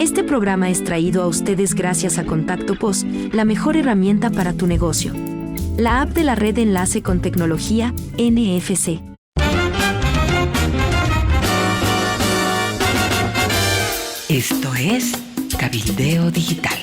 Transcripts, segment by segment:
Este programa es traído a ustedes gracias a Contacto POS, la mejor herramienta para tu negocio. La app de la red de enlace con tecnología, NFC. Esto es Cabildeo Digital.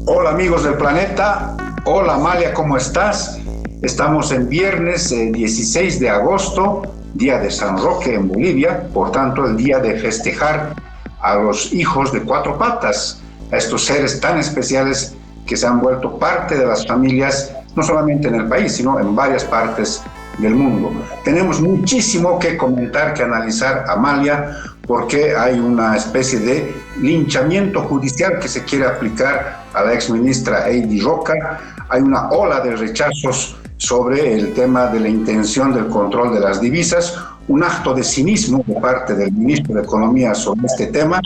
Hola amigos del planeta, hola Amalia, ¿cómo estás? Estamos en viernes 16 de agosto, día de San Roque en Bolivia, por tanto el día de festejar a los hijos de cuatro patas, a estos seres tan especiales que se han vuelto parte de las familias, no solamente en el país, sino en varias partes del mundo. Tenemos muchísimo que comentar, que analizar, Amalia, porque hay una especie de linchamiento judicial que se quiere aplicar a la exministra Heidi Roca. Hay una ola de rechazos sobre el tema de la intención del control de las divisas, un acto de cinismo de parte del ministro de Economía sobre este tema.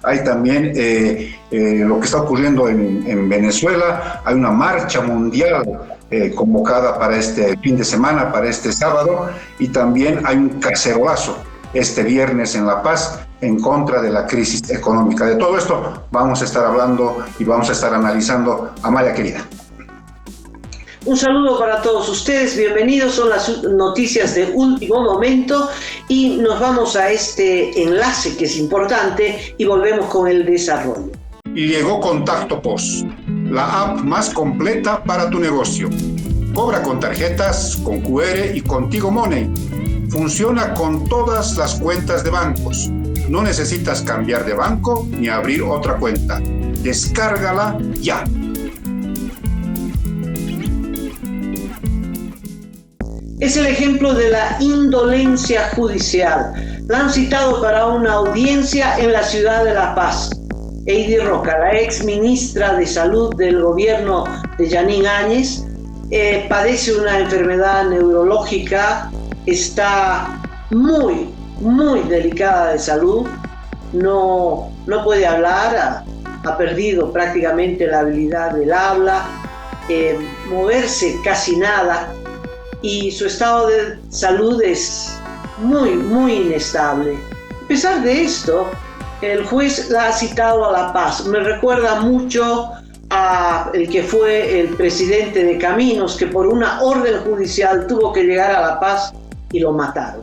Hay también lo que está ocurriendo en Venezuela. Hay una marcha mundial convocada para este fin de semana, para este sábado, y también hay un cacerolazo este viernes en La Paz en contra de la crisis económica. De todo esto vamos a estar hablando y vamos a estar analizando, Amalia querida. Un saludo para todos ustedes, bienvenidos, son las noticias de último momento y nos vamos a este enlace que es importante y volvemos con el desarrollo. Y llegó Contacto POS, la app más completa para tu negocio. Cobra con tarjetas, con QR y con Tigo Money. Funciona con todas las cuentas de bancos. No necesitas cambiar de banco ni abrir otra cuenta. Descárgala ya. Es el ejemplo de la indolencia judicial. La han citado para una audiencia en la ciudad de La Paz. Heidi Roca, la ex ministra de Salud del gobierno de Yanín Áñez, padece una enfermedad neurológica, está muy delicada de salud, no puede hablar, ha perdido prácticamente la habilidad del habla, moverse casi nada, y su estado de salud es muy inestable. A pesar de esto, el juez la ha citado a La Paz. Me recuerda mucho a el que fue el presidente de Caminos, que por una orden judicial tuvo que llegar a La Paz y lo mataron.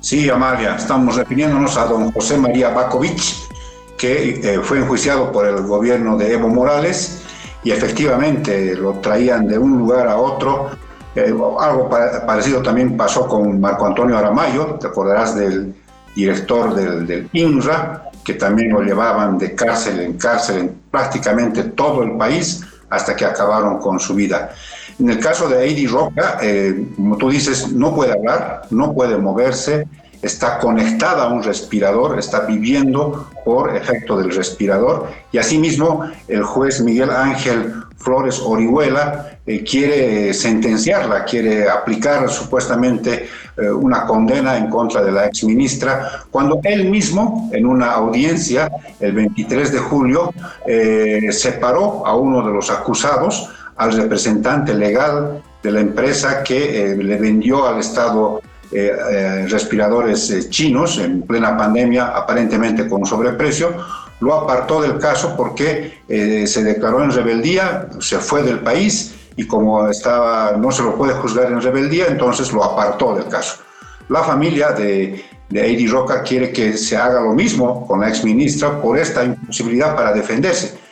Sí, Amalia, estamos refiriéndonos a don José María Bakovic, que fue enjuiciado por el gobierno de Evo Morales y efectivamente lo traían de un lugar a otro. Algo parecido también pasó con Marco Antonio Aramayo, te acordarás del director del INRA, que también lo llevaban de cárcel en cárcel en prácticamente todo el país hasta que acabaron con su vida. En el caso de Heidi Roca, como tú dices, no puede hablar, no puede moverse, está conectada a un respirador, está viviendo por efecto del respirador, y asimismo el juez Miguel Ángel Flores Orihuela quiere sentenciarla, quiere aplicar supuestamente una condena en contra de la exministra, cuando él mismo en una audiencia el 23 de julio separó a uno de los acusados, al representante legal de la empresa que le vendió al Estado respiradores chinos en plena pandemia, aparentemente con sobreprecio. Lo apartó del caso porque se declaró en rebeldía, se fue del país y como no se lo puede juzgar en rebeldía, entonces lo apartó del caso. La familia de Heidi Roca quiere que se haga lo mismo con la exministra por esta imposibilidad para defenderse.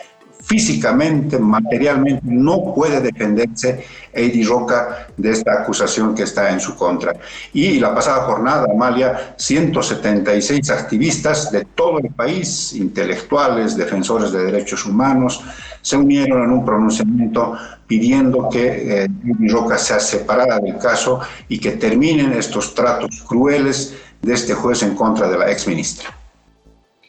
Físicamente, materialmente, no puede defenderse Heidi Roca de esta acusación que está en su contra. Y la pasada jornada, Amalia, 176 activistas de todo el país, intelectuales, defensores de derechos humanos, se unieron en un pronunciamiento pidiendo que Heidi Roca sea separada del caso y que terminen estos tratos crueles de este juez en contra de la exministra.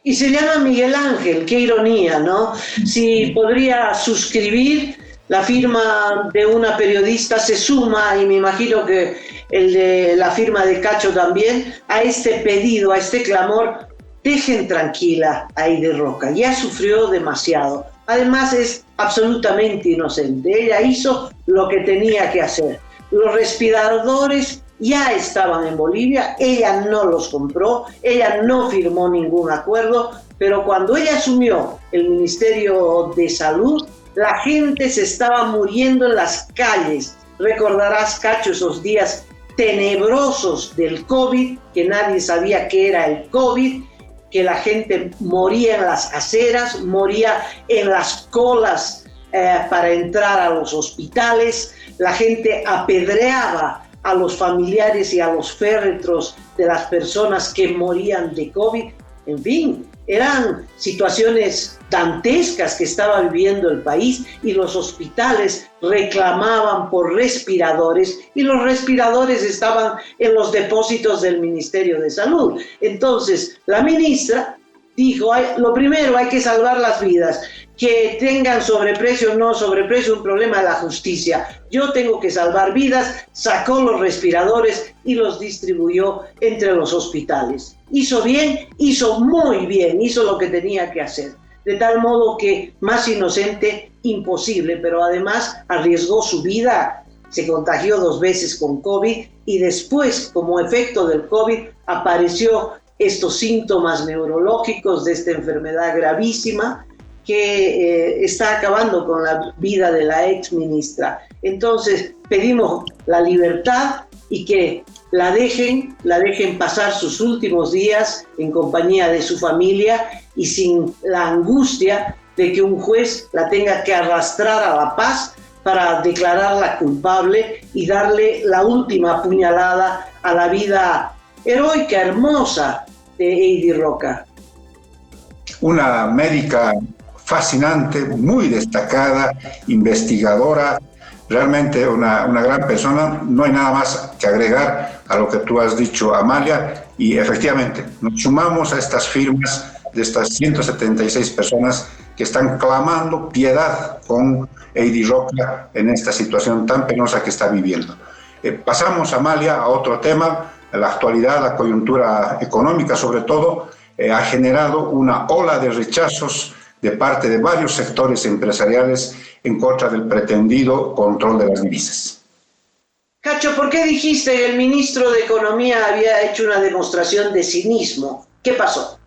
Y se llama Miguel Ángel, qué ironía, ¿no? Si podría suscribir, la firma de una periodista se suma, y me imagino que el de la firma de Cacho también, a este pedido, a este clamor: dejen tranquila a Heidi Roca, ya sufrió demasiado, Además es absolutamente inocente. Ella hizo lo que tenía que hacer. Los respiradores ya estaban en Bolivia, ella no los compró, ella no firmó ningún acuerdo, pero cuando ella asumió el Ministerio de Salud, la gente se estaba muriendo en las calles. Recordarás, Cacho, esos días tenebrosos del COVID, que nadie sabía qué era el COVID, que la gente moría en las aceras, moría en las colas para entrar a los hospitales, la gente apedreaba a los familiares y a los féretros de las personas que morían de COVID. En fin, eran situaciones dantescas que estaba viviendo el país, y los hospitales reclamaban por respiradores, y los respiradores estaban en los depósitos del Ministerio de Salud. Entonces, la ministra dijo, lo primero, hay que salvar las vidas. Que tengan sobreprecio o no sobreprecio, un problema de la justicia. Yo tengo que salvar vidas, sacó los respiradores y los distribuyó entre los hospitales. Hizo bien, hizo muy bien, hizo lo que tenía que hacer. De tal modo que más inocente, imposible, pero además arriesgó su vida, se contagió 2 veces con COVID, y después, como efecto del COVID, apareció estos síntomas neurológicos de esta enfermedad gravísima, que está acabando con la vida de la ex ministra. Entonces pedimos la libertad y que la dejen pasar sus últimos días en compañía de su familia y sin la angustia de que un juez la tenga que arrastrar a La Paz para declararla culpable y darle la última puñalada a la vida heroica, hermosa de Heidi Roca. Una médica fascinante, muy destacada, investigadora, realmente una gran persona. No hay nada más que agregar a lo que tú has dicho, Amalia, y efectivamente nos sumamos a estas firmas de estas 176 personas que están clamando piedad con Heidi Roca en esta situación tan penosa que está viviendo. Pasamos, Amalia, a otro tema. La actualidad, la coyuntura económica sobre todo, ha generado una ola de rechazos de parte de varios sectores empresariales en contra del pretendido control de las divisas. Cacho, ¿por qué dijiste que el ministro de Economía había hecho una demostración de cinismo? ¿Qué pasó?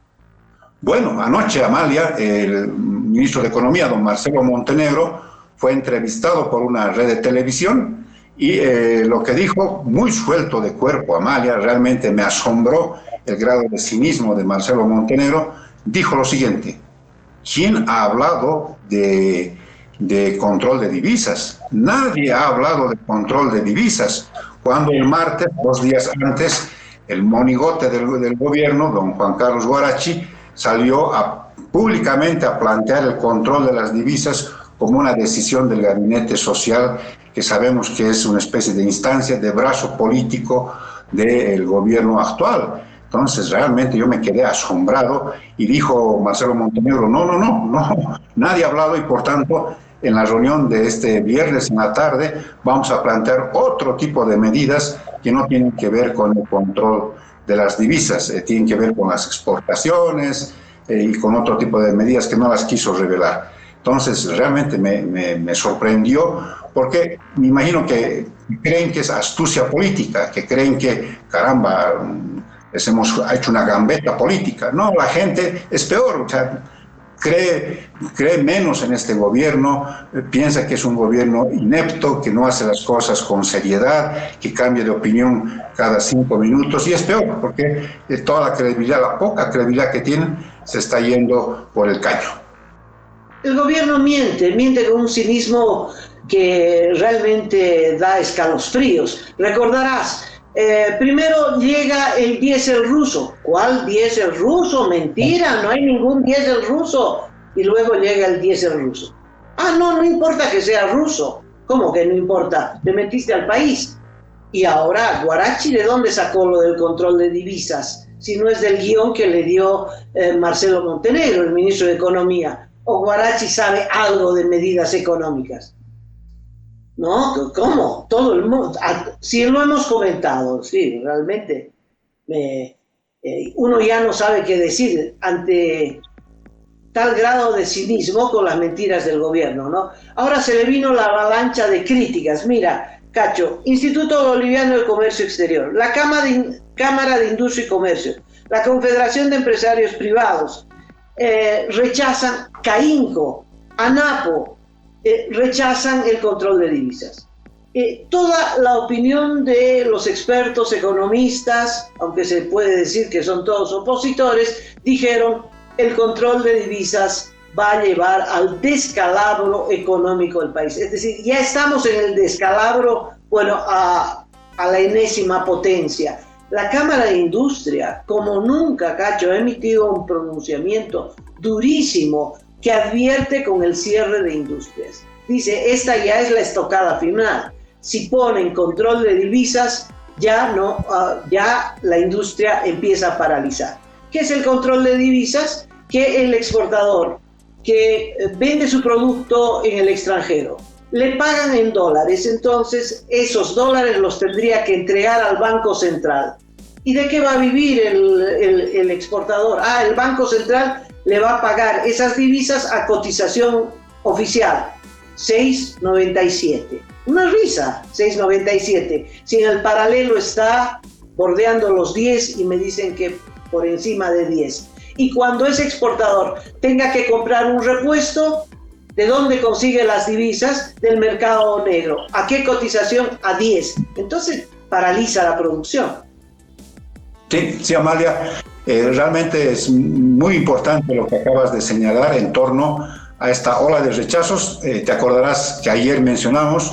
Bueno, anoche, Amalia, el ministro de Economía, don Marcelo Montenegro, fue entrevistado por una red de televisión y lo que dijo, muy suelto de cuerpo, Amalia, realmente me asombró el grado de cinismo de Marcelo Montenegro. Dijo lo siguiente: ¿quién ha hablado de control de divisas? Nadie ha hablado de control de divisas. Cuando el martes, 2 días antes, el monigote del gobierno, don Juan Carlos Guarachi, salió públicamente a plantear el control de las divisas como una decisión del gabinete social, que sabemos que es una especie de instancia, de brazo político del gobierno actual. Entonces realmente yo me quedé asombrado y dijo Marcelo Montenegro, no, nadie ha hablado, y por tanto en la reunión de este viernes en la tarde vamos a plantear otro tipo de medidas que no tienen que ver con el control de las divisas, tienen que ver con las exportaciones y con otro tipo de medidas que no las quiso revelar. Entonces realmente me sorprendió, porque me imagino que creen que es astucia política, que creen que, caramba, hemos hecho una gambeta política. No, la gente es peor, o sea, cree menos en este gobierno, piensa que es un gobierno inepto, que no hace las cosas con seriedad, que cambia de opinión cada 5 minutos, y es peor, porque toda la credibilidad, la poca credibilidad que tienen, se está yendo por el caño. El gobierno miente con un cinismo que realmente da escalofríos. Recordarás, primero llega el diésel ruso. ¿Cuál diésel ruso? Mentira, no hay ningún diésel ruso. Y luego llega el diésel ruso. No importa que sea ruso. ¿Cómo que no importa? Te metiste al país. Y ahora, Guarachi, ¿de dónde sacó lo del control de divisas? Si no es del guión que le dio Marcelo Montenegro, el ministro de Economía. ¿O Guarachi sabe algo de medidas económicas? ¿No? ¿Cómo? Todo el mundo. Sí, lo hemos comentado, sí, realmente. Uno ya no sabe qué decir ante tal grado de cinismo con las mentiras del gobierno, ¿no? Ahora se le vino la avalancha de críticas. Mira, Cacho, Instituto Boliviano de Comercio Exterior, la Cámara de Industria y Comercio, la Confederación de Empresarios Privados, rechazan CAINCO, ANAPO, rechazan el control de divisas. Toda la opinión de los expertos economistas, aunque se puede decir que son todos opositores, dijeron el control de divisas va a llevar al descalabro económico del país. Es decir, ya estamos en el descalabro, bueno, a la enésima potencia. La Cámara de Industria, como nunca, Cacho, ha emitido un pronunciamiento durísimo que advierte con el cierre de industrias. Dice, esta ya es la estocada final. Si ponen control de divisas, ya la industria empieza a paralizar. ¿Qué es el control de divisas? Que el exportador que vende su producto en el extranjero le pagan en dólares, entonces esos dólares los tendría que entregar al Banco Central. ¿Y de qué va a vivir el exportador? El Banco Central le va a pagar esas divisas a cotización oficial, 6.97. Una risa, 6.97. Si en el paralelo está bordeando los 10 y me dicen que por encima de 10. Y cuando ese exportador tenga que comprar un repuesto, ¿de dónde consigue las divisas? Del mercado negro. ¿A qué cotización? A 10. Entonces paraliza la producción. Sí, Amalia, realmente es muy importante lo que acabas de señalar en torno a esta ola de rechazos. Te acordarás que ayer mencionamos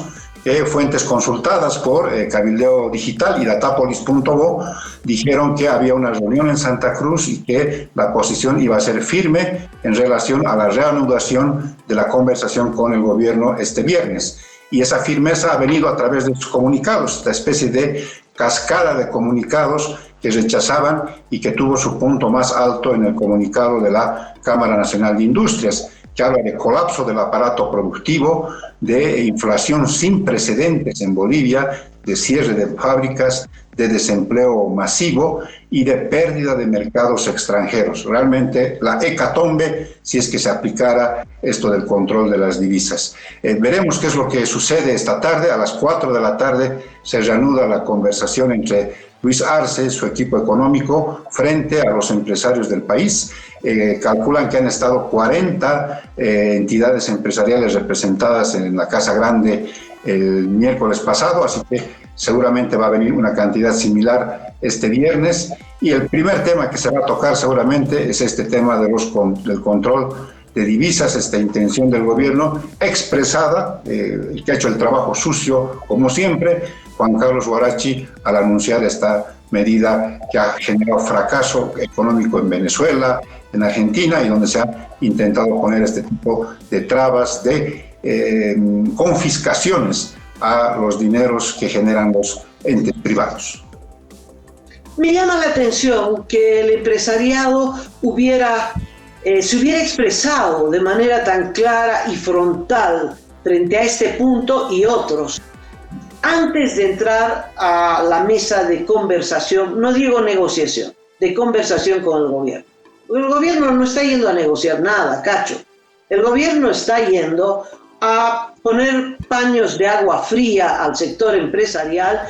fuentes consultadas por Cabildeo Digital y Datapolis.bo dijeron que había una reunión en Santa Cruz y que la posición iba a ser firme en relación a la reanudación de la conversación con el gobierno este viernes. Y esa firmeza ha venido a través de sus comunicados, esta especie de cascada de comunicados que rechazaban y que tuvo su punto más alto en el comunicado de la Cámara Nacional de Industrias, que habla de colapso del aparato productivo, de inflación sin precedentes en Bolivia, de cierre de fábricas, de desempleo masivo y de pérdida de mercados extranjeros. Realmente la hecatombe si es que se aplicara esto del control de las divisas. Veremos qué es lo que sucede esta tarde. A las 4 de la tarde se reanuda la conversación entre Luis Arce, su equipo económico, frente a los empresarios del país. Calculan que han estado 40 entidades empresariales representadas en la Casa Grande el miércoles pasado, así que seguramente va a venir una cantidad similar este viernes. Y el primer tema que se va a tocar seguramente es este tema del control de divisas, esta intención del gobierno expresada, el que ha hecho el trabajo sucio, como siempre, Juan Carlos Huarachi, al anunciar esta medida que ha generado fracaso económico en Venezuela, en Argentina, y donde se ha intentado poner este tipo de trabas, de confiscaciones a los dineros que generan los entes privados. Me llama la atención que el empresariado se hubiera expresado de manera tan clara y frontal frente a este punto y otros. Antes de entrar a la mesa de conversación, no digo negociación, de conversación con el gobierno. El gobierno no está yendo a negociar nada, Cacho. El gobierno está yendo a poner paños de agua fría al sector empresarial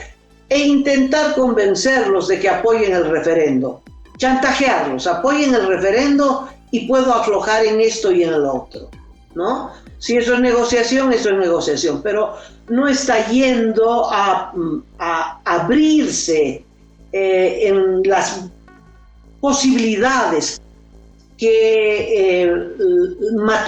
e intentar convencerlos de que apoyen el referendo. Chantajearlos, apoyen el referendo y puedo aflojar en esto y en el otro, ¿no? Si eso es negociación, pero no está yendo a abrirse en las posibilidades que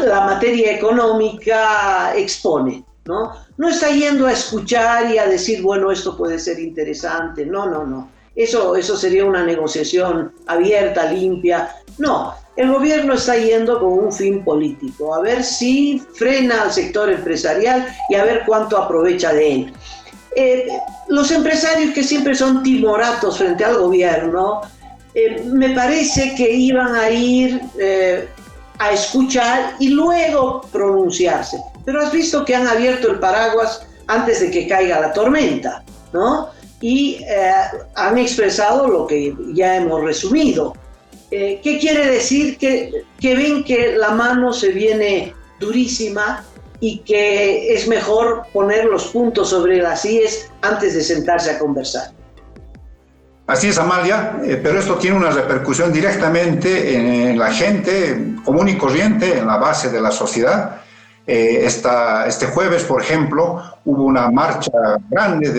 la materia económica expone, ¿no? No está yendo a escuchar y a decir, bueno, esto puede ser interesante. No. Eso sería una negociación abierta, limpia. No, el gobierno está yendo con un fin político, a ver si frena al sector empresarial y a ver cuánto aprovecha de él. Los empresarios que siempre son timoratos frente al gobierno, me parece que iban a ir a escuchar y luego pronunciarse. Pero has visto que han abierto el paraguas antes de que caiga la tormenta, ¿no? Y han expresado lo que ya hemos resumido. ¿Qué quiere decir? Que ven que la mano se viene durísima y que es mejor poner los puntos sobre las íes antes de sentarse a conversar. Así es, Amalia, pero esto tiene una repercusión directamente en la gente común y corriente, en la base de la sociedad. Este jueves, por ejemplo, hubo una marcha grande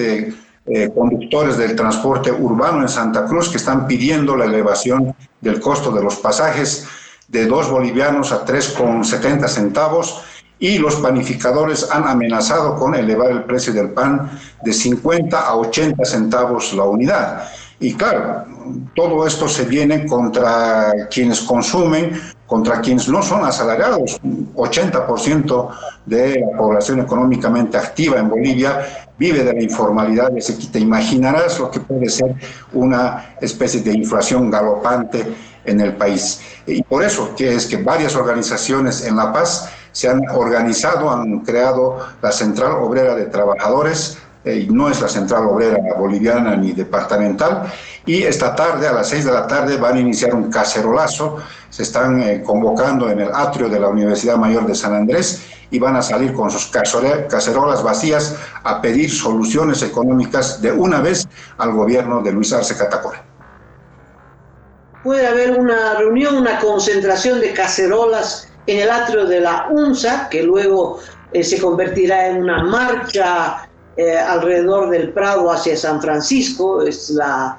de conductores del transporte urbano en Santa Cruz que están pidiendo la elevación del costo de los pasajes de 2 bolivianos a 3,70 centavos, y los panificadores han amenazado con elevar el precio del pan de 50 a 80 centavos la unidad. Y claro, todo esto se viene contra quienes consumen, contra quienes no son asalariados. 80% de la población económicamente activa en Bolivia vive de la informalidad, así que te imaginarás lo que puede ser una especie de inflación galopante en el país. Y por eso que es que varias organizaciones en La Paz se han organizado, han creado la Central Obrera de Trabajadores, y no es la Central Obrera boliviana ni departamental, y esta tarde a las 6 de la tarde van a iniciar un cacerolazo. Se están convocando en el atrio de la Universidad Mayor de San Andrés y van a salir con sus cacerolas vacías a pedir soluciones económicas de una vez al gobierno de Luis Arce Catacora. Puede haber una reunión, una concentración de cacerolas en el atrio de la UNSA, que luego se convertirá en una marcha alrededor del Prado hacia San Francisco. Es la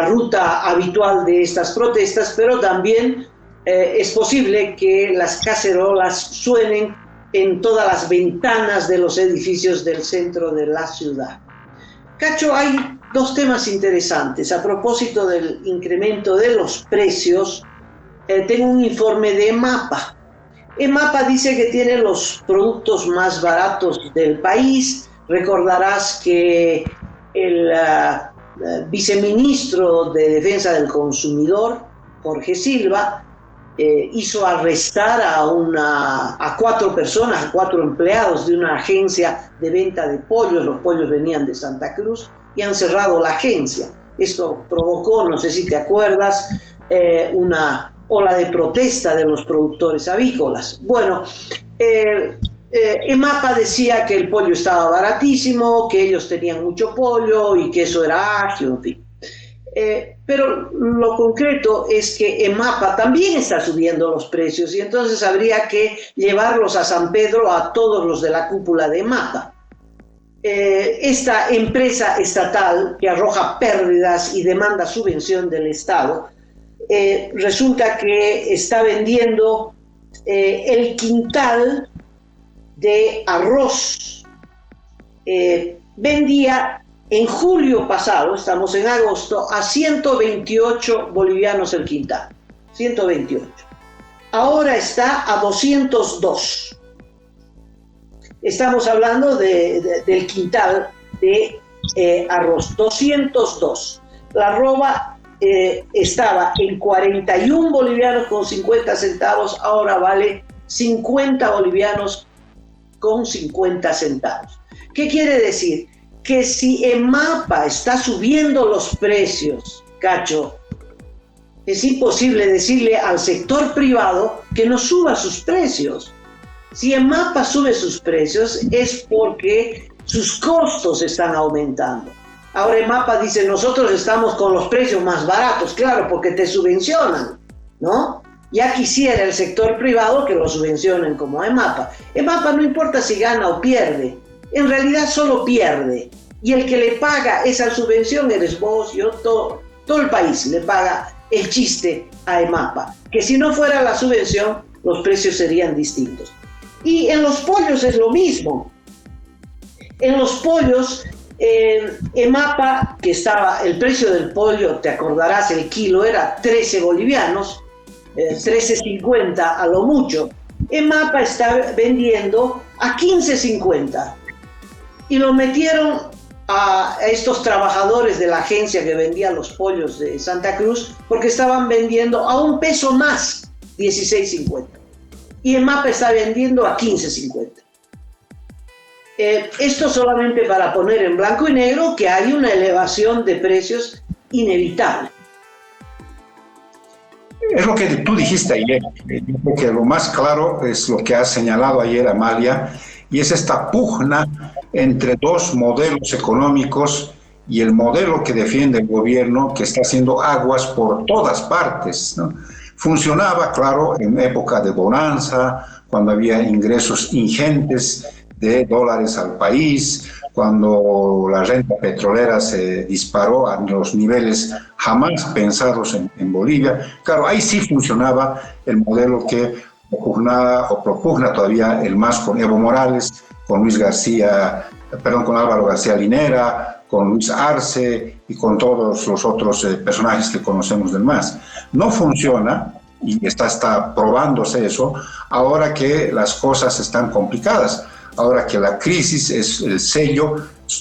ruta habitual de estas protestas, pero también es posible que las cacerolas suenen en todas las ventanas de los edificios del centro de la ciudad. Cacho, hay 2 temas interesantes. A propósito del incremento de los precios, tengo un informe de EMAPA. EMAPA dice que tiene los productos más baratos del país. Recordarás que el viceministro de Defensa del Consumidor, Jorge Silva, hizo arrestar a 4 personas, a 4 empleados de una agencia de venta de pollos. Los pollos venían de Santa Cruz y han cerrado la agencia. Esto provocó, no sé si te acuerdas, una ola de protesta de los productores avícolas. Bueno, EMAPA decía que el pollo estaba baratísimo, que ellos tenían mucho pollo y que eso era agio, en fin. Pero lo concreto es que EMAPA también está subiendo los precios y entonces habría que llevarlos a San Pedro a todos los de la cúpula de EMAPA. Esta empresa estatal que arroja pérdidas y demanda subvención del Estado, resulta que está vendiendo el quintal de arroz. Vendía en julio pasado, estamos en agosto, a 128 bolivianos el quintal. 128. Ahora está a 202. Estamos hablando del quintal de arroz. 202. La arroba estaba en 41 bolivianos con 50 centavos, ahora vale 50 bolivianos con 50 centavos. ¿Qué quiere decir? Que si EMAPA está subiendo los precios, Cacho, es imposible decirle al sector privado que no suba sus precios. Si EMAPA sube sus precios es porque sus costos están aumentando. Ahora EMAPA dice, nosotros estamos con los precios más baratos, claro, porque te subvencionan, ¿no? Ya quisiera el sector privado que lo subvencionen como EMAPA. EMAPA no importa si gana o pierde, en realidad solo pierde. Y el que le paga esa subvención eres vos, yo, todo el país le paga el chiste a EMAPA. Que si no fuera la subvención, los precios serían distintos. Y en los pollos es lo mismo. En los pollos, EMAPA, que estaba, el precio del pollo, te acordarás, el kilo era 13 bolivianos, 13.50 a lo mucho. EMAPA está vendiendo a 15.50 y lo metieron a estos trabajadores de la agencia que vendía los pollos de Santa Cruz porque estaban vendiendo a un peso más, 16.50, y EMAPA está vendiendo a 15.50. Esto solamente para poner en blanco y negro que hay una elevación de precios inevitable. Es lo que tú dijiste ayer. Yo creo que lo más claro es lo que has señalado ayer, Amalia, y es esta pugna entre dos modelos económicos y el modelo que defiende el gobierno, que está haciendo aguas por todas partes, ¿no? Funcionaba, claro, en época de bonanza, cuando había ingresos ingentes de dólares al país, cuando la renta petrolera se disparó a los niveles jamás pensados en Bolivia. Claro, ahí sí funcionaba el modelo que propugna todavía el MAS con Evo Morales, con con Álvaro García Linera, con Luis Arce y con todos los otros personajes que conocemos del MAS. No funciona, y está probándose eso, ahora que las cosas están complicadas, ahora que la crisis es el sello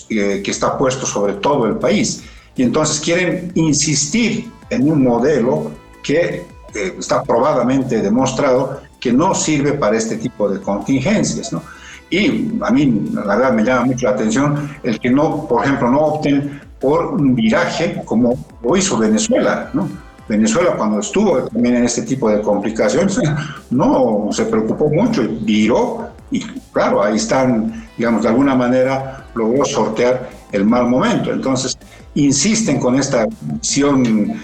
que está puesto sobre todo el país. Y entonces quieren insistir en un modelo que está probadamente demostrado que no sirve para este tipo de contingencias, ¿no? Y a mí, la verdad, me llama mucho la atención el que no, por ejemplo, no opten por un viraje como lo hizo Venezuela, ¿no? Venezuela, cuando estuvo también en este tipo de complicaciones, no se preocupó mucho, viró, y claro, ahí están, digamos, de alguna manera logró sortear el mal momento. Entonces, insisten con esta visión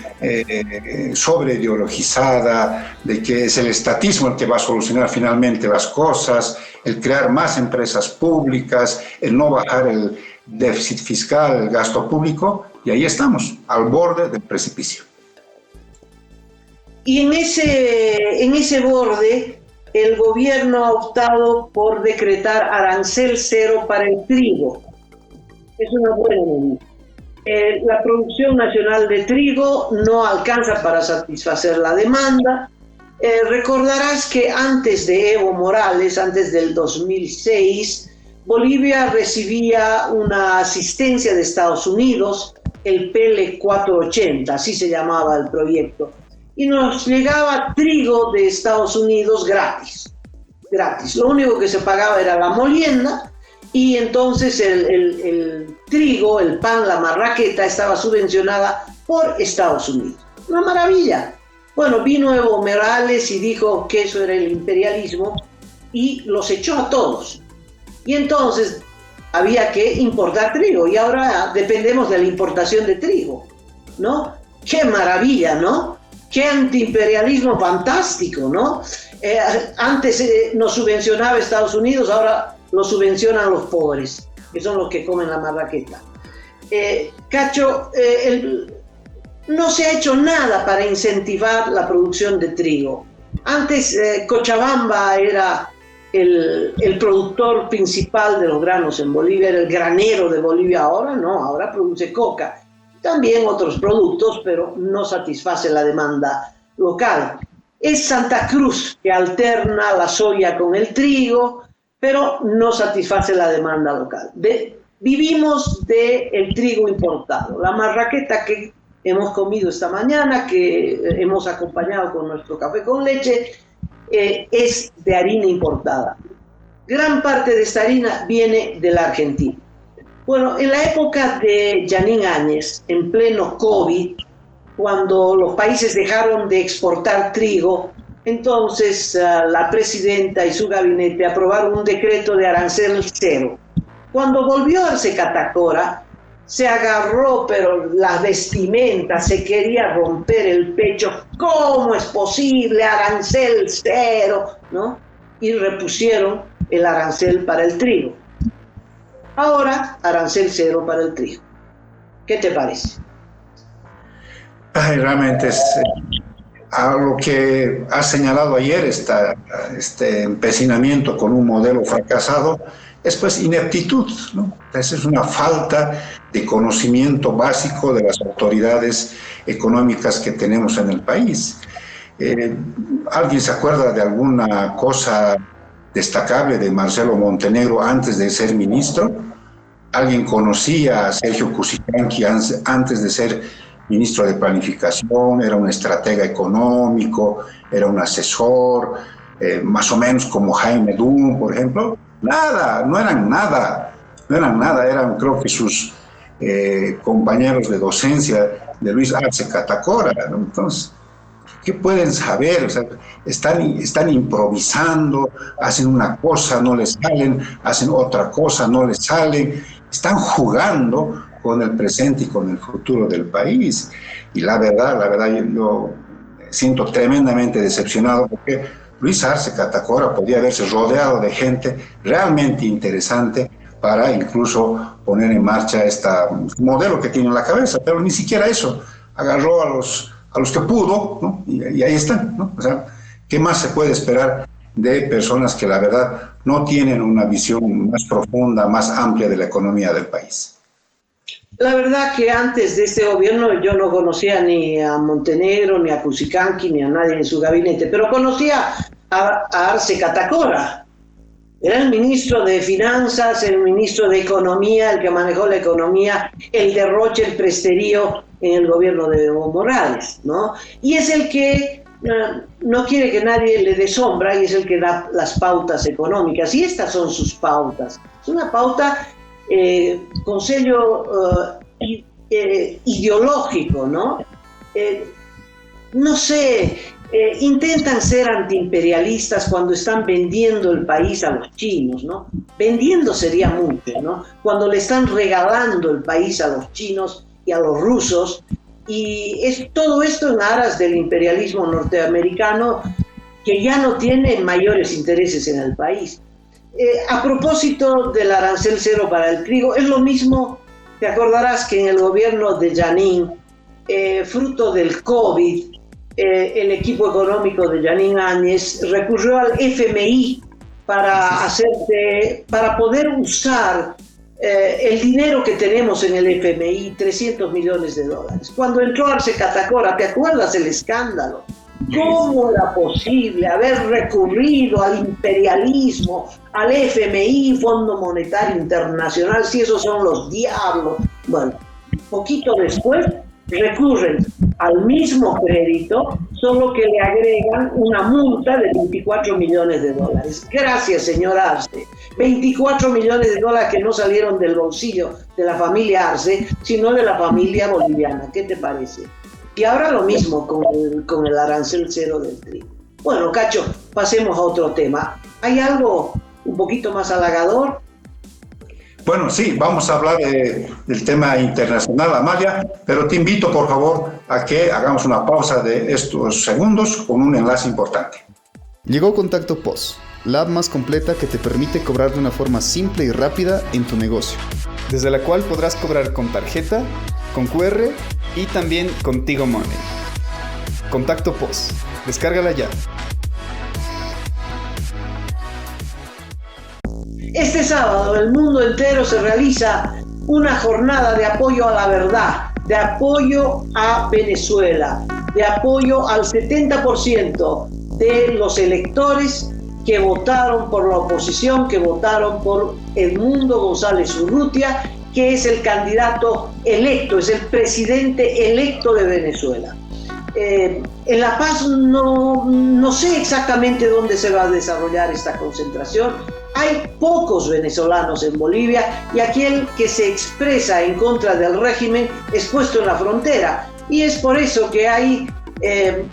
sobreideologizada de que es el estatismo el que va a solucionar finalmente las cosas, el crear más empresas públicas, el no bajar el déficit fiscal, el gasto público, y ahí estamos, al borde del precipicio. Y en ese borde, el gobierno ha optado por decretar arancel cero para el trigo. Es una buena medida. La producción nacional de trigo no alcanza para satisfacer la demanda. Recordarás que antes de Evo Morales, antes del 2006, Bolivia recibía una asistencia de Estados Unidos, el PL 480, así se llamaba el proyecto, y nos llegaba trigo de Estados Unidos gratis. Lo único que se pagaba era la molienda, y entonces el trigo, el pan, la marraqueta estaba subvencionada por Estados Unidos. Una maravilla. Bueno, vino Evo Morales y dijo que eso era el imperialismo y los echó a todos. Y entonces había que importar trigo y ahora dependemos de la importación de trigo, ¿no? ¡Qué maravilla!, ¿no? ¡Qué antiimperialismo fantástico!, ¿no? Antes nos subvencionaba Estados Unidos, ahora lo subvencionan los pobres, que son los que comen la marraqueta. Cacho, no se ha hecho nada para incentivar la producción de trigo. Antes Cochabamba era el productor principal de los granos en Bolivia, era el granero de Bolivia. Ahora no, ahora produce coca. También otros productos, pero no satisface la demanda local. Es Santa Cruz que alterna la soya con el trigo, pero no satisface la demanda local. Vivimos del trigo importado. La marraqueta que hemos comido esta mañana, que hemos acompañado con nuestro café con leche, es de harina importada. Gran parte de esta harina viene de la Argentina. Bueno, en la época de Yanín Áñez, en pleno COVID, cuando los países dejaron de exportar trigo, entonces la presidenta y su gabinete aprobaron un decreto de arancel cero. Cuando volvió Arce Catacora, se agarró, pero las vestimentas, se quería romper el pecho. ¿Cómo es posible? Arancel cero, ¿no? Y repusieron el arancel para el trigo. Ahora, arancel cero para el trigo. ¿Qué te parece? Ay, realmente es a lo que has señalado ayer, este empecinamiento con un modelo fracasado, es pues ineptitud, ¿no? Es una falta de conocimiento básico de las autoridades económicas que tenemos en el país. ¿Alguien se acuerda de alguna cosa destacable de Marcelo Montenegro antes de ser ministro? ¿Alguien conocía a Sergio Cusicanqui antes de ser ministro de Planificación? Era un estratega económico, era un asesor, más o menos como Jaime Dum, por ejemplo. Nada, no eran nada, eran creo que sus compañeros de docencia de Luis Arce Catacora, ¿no? Entonces, ¿Qué pueden saber? O sea, están improvisando, hacen una cosa, no les salen, hacen otra cosa, no les salen. Están jugando con el presente y con el futuro del país. Y la verdad, yo siento tremendamente decepcionado porque Luis Arce Catacora podría haberse rodeado de gente realmente interesante para incluso poner en marcha este modelo que tiene en la cabeza, pero ni siquiera eso. Agarró a los que pudo, ¿no? Y ahí están, ¿no? O sea, ¿qué más se puede esperar de personas que la verdad no tienen una visión más profunda, más amplia de la economía del país? La verdad que antes de este gobierno yo no conocía ni a Montenegro, ni a Cusicanqui, ni a nadie en su gabinete, pero conocía a Arce Catacora. Era el ministro de Finanzas, el ministro de Economía, el que manejó la economía, el derroche, el presterío en el gobierno de Evo Morales, ¿no? Y es el que no quiere que nadie le dé sombra y es el que da las pautas económicas. Y estas son sus pautas. Es una pauta con sello ideológico, ¿no? No sé, intentan ser antiimperialistas cuando están vendiendo el país a los chinos, ¿no? Vendiendo sería mucho, ¿no? Cuando le están regalando el país a los chinos y a los rusos, y es todo esto en aras del imperialismo norteamericano que ya no tiene mayores intereses en el país. A propósito del arancel cero para el trigo, es lo mismo, te acordarás que en el gobierno de Yanín, fruto del COVID, el equipo económico de Yanín Áñez recurrió al FMI para poder usar el dinero que tenemos en el FMI, $300 millones. Cuando entró Arce Catacora, ¿te acuerdas el escándalo? ¿Cómo era posible haber recurrido al imperialismo, al FMI, Fondo Monetario Internacional, si esos son los diablos? Bueno, poquito después recurren al mismo crédito, solo que le agregan una multa de $24 millones. Gracias, señor Arce. $24 millones que no salieron del bolsillo de la familia Arce, sino de la familia boliviana. ¿Qué te parece? Y ahora lo mismo con el arancel cero del trigo. Bueno, Cacho, pasemos a otro tema. ¿Hay algo un poquito más halagador? Bueno, sí, vamos a hablar del tema internacional, Amalia, pero te invito, por favor, a que hagamos una pausa de estos segundos con un enlace importante. Llegó Contacto POS, la app más completa que te permite cobrar de una forma simple y rápida en tu negocio, desde la cual podrás cobrar con tarjeta, con QR y también con Tigo Money. Contacto POS, descárgala ya. Este sábado el mundo entero se realiza una jornada de apoyo a la verdad, de apoyo a Venezuela, de apoyo al 70% de los electores que votaron por la oposición, que votaron por Edmundo González Urrutia, que es el candidato electo, es el presidente electo de Venezuela. En La Paz no sé exactamente dónde se va a desarrollar esta concentración. Hay pocos venezolanos en Bolivia y aquel que se expresa en contra del régimen es puesto en la frontera. Y es por eso que hay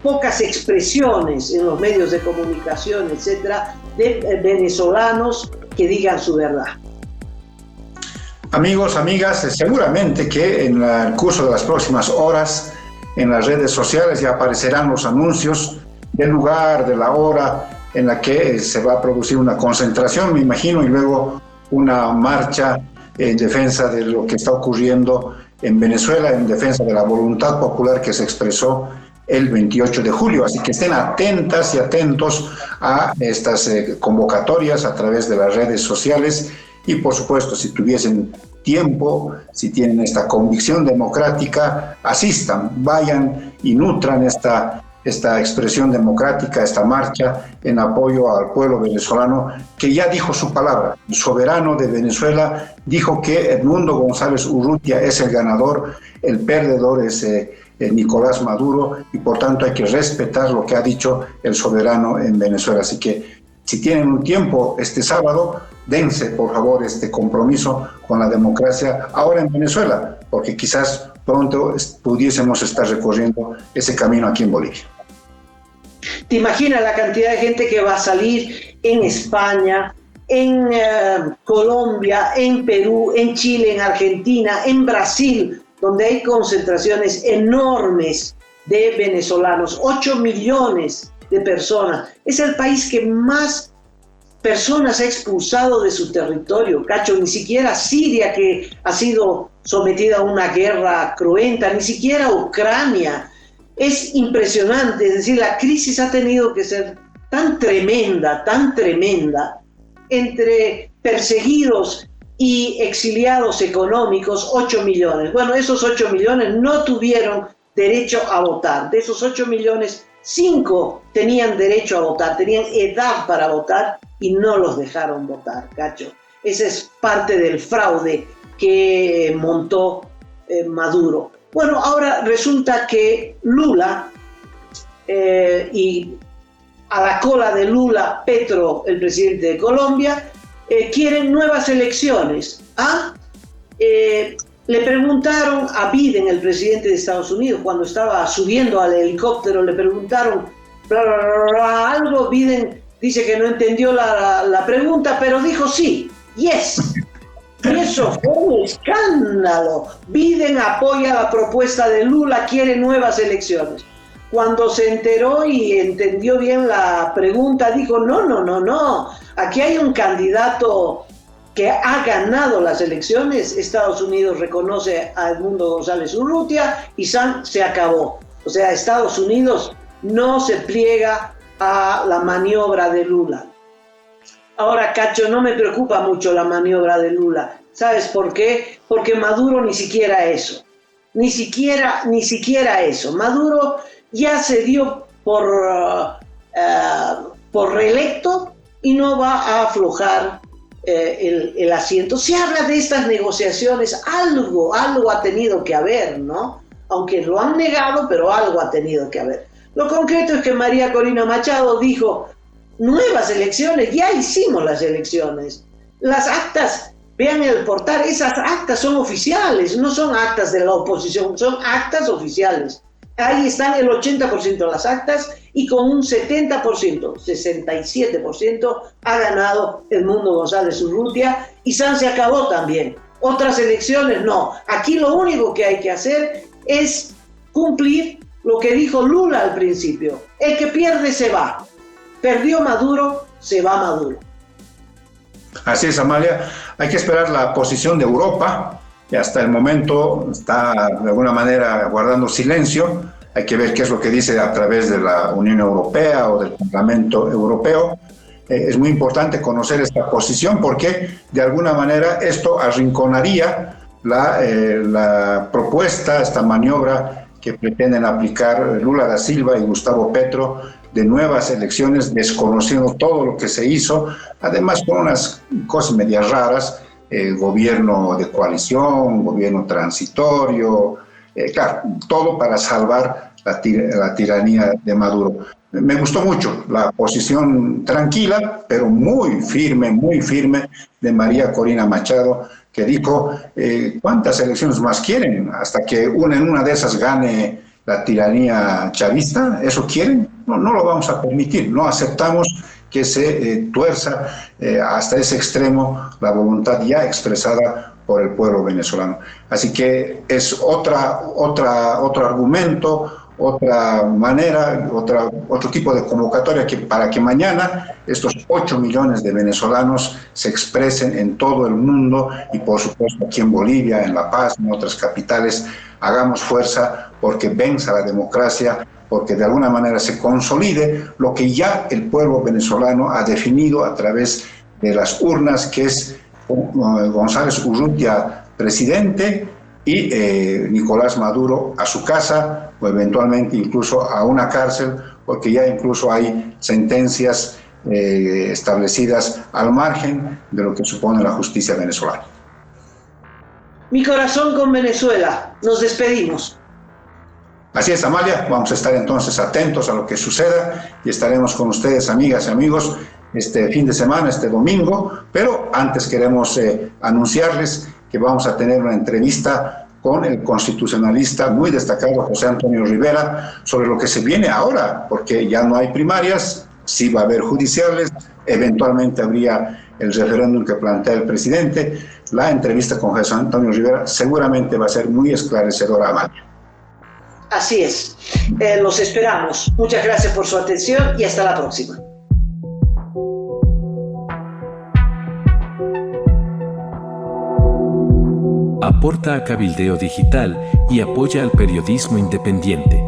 pocas expresiones en los medios de comunicación, etcétera, de venezolanos que digan su verdad. Amigos, amigas, seguramente que en el curso de las próximas horas en las redes sociales ya aparecerán los anuncios del lugar, de la hora en la que se va a producir una concentración, me imagino, y luego una marcha en defensa de lo que está ocurriendo en Venezuela, en defensa de la voluntad popular que se expresó el 28 de julio. Así que estén atentas y atentos a estas convocatorias a través de las redes sociales y, por supuesto, si tuviesen tiempo, si tienen esta convicción democrática, asistan, vayan y nutran esta expresión democrática, esta marcha en apoyo al pueblo venezolano que ya dijo su palabra. El soberano de Venezuela dijo que Edmundo González Urrutia es el ganador, el perdedor es Nicolás Maduro, y por tanto hay que respetar lo que ha dicho el soberano en Venezuela. Así que si tienen un tiempo este sábado, dense por favor este compromiso con la democracia ahora en Venezuela, porque quizás pronto pudiésemos estar recorriendo ese camino aquí en Bolivia. ¿Te imaginas la cantidad de gente que va a salir en España, en Colombia, en Perú, en Chile, en Argentina, en Brasil, donde hay concentraciones enormes de venezolanos, 8 millones de personas? Es el país que más personas ha expulsado de su territorio, Cacho. Ni siquiera Siria, que ha sido sometida a una guerra cruenta, ni siquiera Ucrania. Es impresionante, es decir, la crisis ha tenido que ser tan tremenda, entre perseguidos y exiliados económicos, 8 millones. Bueno, esos 8 millones no tuvieron derecho a votar. De esos 8 millones, 5 tenían derecho a votar, tenían edad para votar y no los dejaron votar, Cacho. Ese es parte del fraude que montó Maduro. Bueno, ahora resulta que Lula, y a la cola de Lula, Petro, el presidente de Colombia, quieren nuevas elecciones. Le preguntaron a Biden, el presidente de Estados Unidos, cuando estaba subiendo al helicóptero, le preguntaron algo. Biden dice que no entendió la pregunta, pero dijo sí, yes. Y eso fue un escándalo. Biden apoya la propuesta de Lula, quiere nuevas elecciones. Cuando se enteró y entendió bien la pregunta, dijo, no, aquí hay un candidato que ha ganado las elecciones. Estados Unidos reconoce a Edmundo González Urrutia y se acabó. O sea, Estados Unidos no se pliega a la maniobra de Lula. Ahora, Cacho, no me preocupa mucho la maniobra de Lula. ¿Sabes por qué? Porque Maduro ni siquiera eso. Ni siquiera eso. Maduro ya se dio por reelecto y no va a aflojar el asiento. Se habla de estas negociaciones, algo ha tenido que haber, ¿no? Aunque lo han negado, pero algo ha tenido que haber. Lo concreto es que María Corina Machado dijo, nuevas elecciones, ya hicimos las elecciones. Las actas, vean el portal, esas actas son oficiales, no son actas de la oposición, son actas oficiales. Ahí están el 80% de las actas y con un 70%, 67% ha ganado Edmundo González Urrutia y se acabó también. Otras elecciones no. Aquí lo único que hay que hacer es cumplir lo que dijo Lula al principio. El que pierde se va. Perdió Maduro, se va Maduro. Así es, Amalia. Hay que esperar la posición de Europa, que hasta el momento está de alguna manera guardando silencio. Hay que ver qué es lo que dice a través de la Unión Europea o del Parlamento Europeo. Es muy importante conocer esta posición porque de alguna manera esto arrinconaría la propuesta, esta maniobra que pretenden aplicar Lula da Silva y Gustavo Petro de nuevas elecciones, desconociendo todo lo que se hizo, además con unas cosas medias raras, gobierno de coalición, gobierno transitorio, claro, todo para salvar la tiranía de Maduro. Me gustó mucho la posición tranquila, pero muy firme de María Corina Machado, que dijo, ¿cuántas elecciones más quieren? Hasta que en una de esas gane la tiranía chavista. ¿Eso quieren? No lo vamos a permitir. No aceptamos que se tuerza hasta ese extremo la voluntad ya expresada por el pueblo venezolano. Así que es otro argumento, otra manera, otro tipo de convocatoria para que mañana estos 8 millones de venezolanos se expresen en todo el mundo y por supuesto aquí en Bolivia, en La Paz, en otras capitales. Hagamos fuerza porque venza la democracia, porque de alguna manera se consolide lo que ya el pueblo venezolano ha definido a través de las urnas, que es González Urrutia presidente y Nicolás Maduro a su casa o eventualmente incluso a una cárcel, porque ya incluso hay sentencias establecidas al margen de lo que supone la justicia venezolana. Mi corazón con Venezuela. Nos despedimos. Así es, Amalia. Vamos a estar entonces atentos a lo que suceda y estaremos con ustedes, amigas y amigos, este fin de semana, este domingo. Pero antes queremos anunciarles que vamos a tener una entrevista con el constitucionalista muy destacado José Antonio Rivera sobre lo que se viene ahora, porque ya no hay primarias, sí va a haber judiciales, eventualmente habría el referéndum que plantea el presidente. La entrevista con José Antonio Rivera seguramente va a ser muy esclarecedora, Amalia. Así es, los esperamos. Muchas gracias por su atención y hasta la próxima. Aporta a Cabildeo Digital y apoya al periodismo independiente.